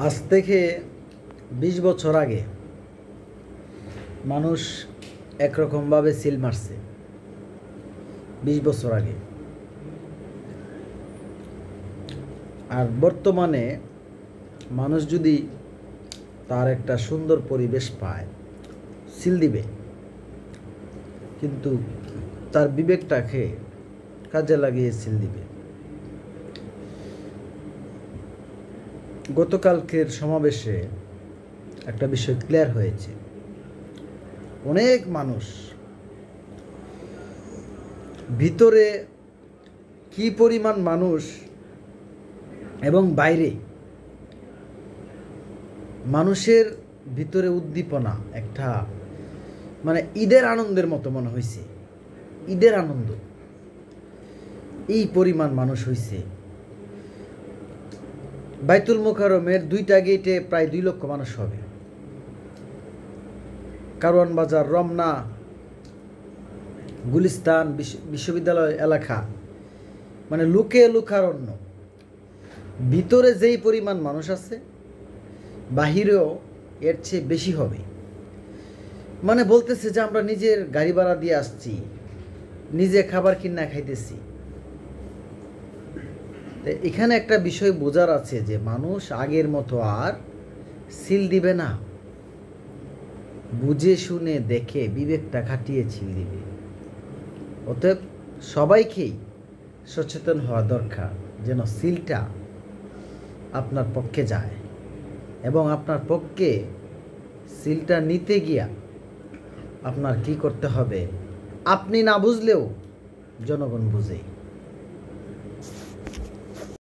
আজ থেকে ২০ বছর আগে মানুষ একরকমভাবে সিল মারছে। ২০ বছর আগে। আর বর্তমানে মানুষ যদি তার একটা সুন্দর পরিবেশ পায়, সিল দিবে, কিন্তু তার বিবেকটাকে কাজে লাগিয়ে সিল দিবে। গতকালকের সমাবেশে একটা বিষয় ক্লিয়ার হয়েছে। অনেক মানুষ ভিতরে কি পরিমাণ মানুষ এবং বাইরে মানুষের ভিতরে উদ্দীপনা একটা মানে ঈদের আনন্দের মতো মনে হয়েছে। ঈদের আনন্দ, এই পরিমাণ মানুষ হয়েছে। বাইতুল মোকাররমের 2টা গেটে প্রায় 2 লক্ষ মানুষ হবে। কারওয়ান বাজার, রমনা, গুলিস্তান, বিশ্ববিদ্যালয় এলাকা, মানে লোকে লোকারণ্য। ভিতরে যেই পরিমাণ মানুষ আছে, বাহিরেও এর চেয়ে বেশি হবে। মানে বলতেছে যে আমরা নিজের গাড়ি ভাড়া দিয়ে আসছি, নিজে খাবার কিনা খাইতেছি। এখানে একটা বিষয় বোঝার আছে যে মানুষ আগের মতো আর সিল দিবে না। বুঝে শুনে দেখে বিবেকটা খাটিয়ে সিল দিবে। অতএব সবাইকেই সচেতন হওয়া দরকার যেন সিলটা আপনার পক্ষে যায়, এবং আপনার পক্ষে সিলটা নিতে গিয়া আপনার কি করতে হবে আপনি না বুঝলেও জনগণ বুঝে।